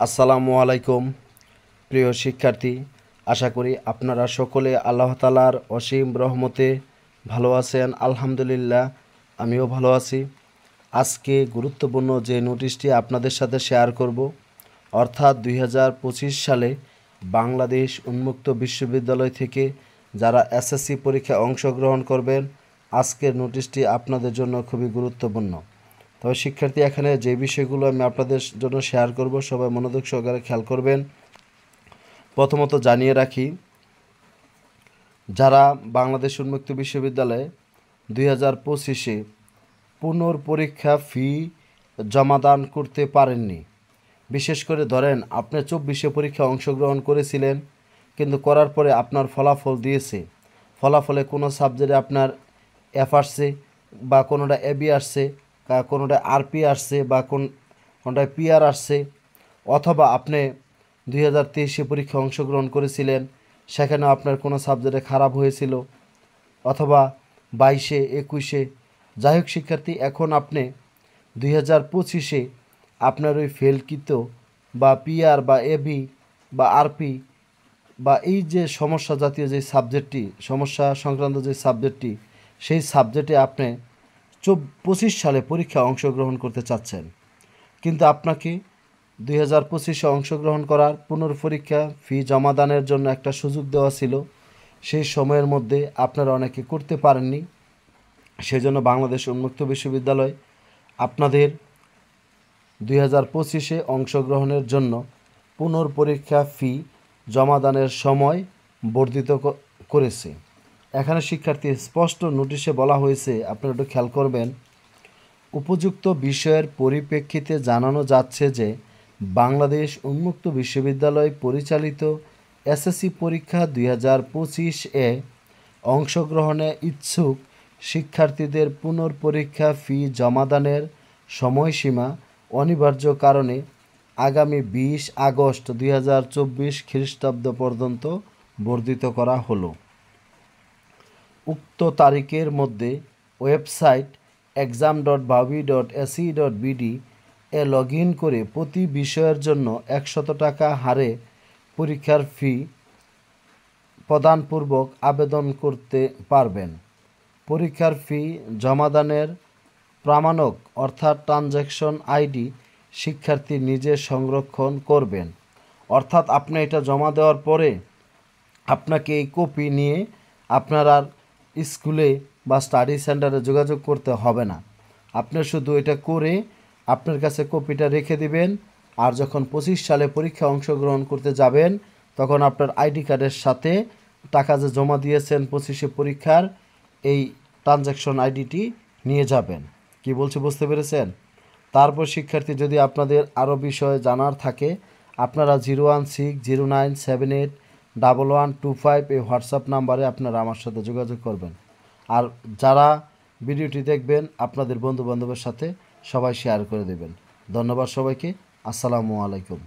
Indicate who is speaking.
Speaker 1: আসসালামু আলাইকুম প্রিয় শিক্ষার্থী, আশা করি আপনারা সকলে আল্লাহ তাআলার অসীম রহমতে ভালো আছেন। আলহামদুলিল্লাহ, আমিও ভালো আছি। আজকে গুরুত্বপূর্ণ যে নোটিশটি আপনাদের সাথে শেয়ার করব, অর্থাৎ 2025 সালে বাংলাদেশ উন্মুক্ত বিশ্ববিদ্যালয় থেকে যারা এসএসসি পরীক্ষায় অংশগ্রহণ করবেন, আজকের নোটিশটি আপনাদের জন্য খুবই গুরুত্বপূর্ণ। তবে শিক্ষার্থী, এখানে যে বিষয়গুলো আমি আপনাদের জন্য শেয়ার করব, সবাই মনোযোগ সহকারে খেয়াল করবেন। প্রথমত জানিয়ে রাখি, যারা বাংলাদেশ উন্মুক্ত বিশ্ববিদ্যালয়ে 2025-এ পুনর্পরীক্ষা ফি জমাদান করতে পারেননি, বিশেষ করে ধরেন আপনি 24-এ পরীক্ষা অংশগ্রহণ করেছিলেন, কিন্তু করার পরে আপনার ফলাফল দিয়েছে, ফলাফলে কোনো সাবজেক্টে আপনার এফ আসছে, বা কোনোটা এবি আসছে, কোনোটা আরপি আসছে, বা কোনোটায় পিআর আসছে, অথবা আপনি 2023-এ পরীক্ষা অংশগ্রহণ করেছিলেন, সেখানেও আপনার কোনো সাবজেক্টে খারাপ হয়েছিল, অথবা 22-এ 21-এ, যাই হোক শিক্ষার্থী, এখন আপনি 2025-এ আপনার ওই ফেলকৃত বা পিআর বা এবি বা আরপি বা এই যে সমস্যা জাতীয় যে সাবজেক্টটি, সমস্যা সংক্রান্ত যে সাবজেক্টটি, সেই সাবজেক্টে আপনি 25 সালে পরীক্ষা অংশগ্রহণ করতে চাচ্ছেন, কিন্তু আপনাকে 2025-এ অংশগ্রহণ করার পুনর্পরীক্ষা ফি জমাদানের জন্য একটা সুযোগ দেওয়া ছিল। সেই সময়ের মধ্যে আপনারা অনেকে করতে পারেননি। সেজন্য বাংলাদেশ উন্মুক্ত বিশ্ববিদ্যালয় আপনাদের 2025-এ অংশগ্রহণের জন্য পুনর্পরীক্ষা ফি জমাদানের সময় বর্ধিত করেছে। এখানে শিক্ষার্থী স্পষ্ট নোটিশে বলা হয়েছে, আপনারা একটু খেয়াল করবেন, উপযুক্ত বিষয়ের পরিপ্রেক্ষিতে জানানো যাচ্ছে যে বাংলাদেশ উন্মুক্ত বিশ্ববিদ্যালয় পরিচালিত এসএসসি পরীক্ষা 2025-এ অংশগ্রহণে ইচ্ছুক শিক্ষার্থীদের পুনর্পরীক্ষা ফি জমাদানের সময়সীমা অনিবার্য কারণে আগামী 20 আগস্ট 2024 খ্রিস্টাব্দ পর্যন্ত বর্ধিত করা হলো। উক্ত তারিখের মধ্যে website exam.bawi.ac.bd A log in করে প্রতি বিষয়ের জন্য 100 টাকা হারে পরীক্ষার ফি প্রদানপূর্বক আবেদন করতে পারবেন। পরীক্ষার ফি জমাদানের প্রামাণক অর্থাৎ ট্রানজ্যাকশন আইডি শিক্ষার্থী নিজে সংরক্ষণ করবেন। অর্থাৎ আপনি এটা জমা দেওয়ার পরে আপনাকে এই কপি নিয়ে আপনার আর স্কুলে বা স্টাডি সেন্টারে যোগাযোগ করতে হবে না। আপনি শুধু এটা করে আপনার কাছে কপিটা রেখে দিবেন, আর যখন 25 সালে পরীক্ষা অংশগ্রহণ করতে যাবেন, তখন আপনার আইডি কার্ডের সাথে টাকা যে জমা দিয়েছেন 25-এ পরীক্ষার, এই ট্রানজ্যাকশন আইডিটি নিয়ে যাবেন। কি বলছি বুঝতে পেরেছেন? তারপর শিক্ষার্থী, যদি আপনাদের আরও বিষয় জানার থাকে, আপনারা 01609781125 এই হোয়াটসঅ্যাপ নাম্বারে আপনারা আমার সাথে যোগাযোগ করবেন। আর যারা ভিডিওটি দেখবেন, আপনাদের বন্ধুবান্ধবের সাথে সবাই শেয়ার করে দেবেন। ধন্যবাদ সবাইকে। আসসালামু আলাইকুম।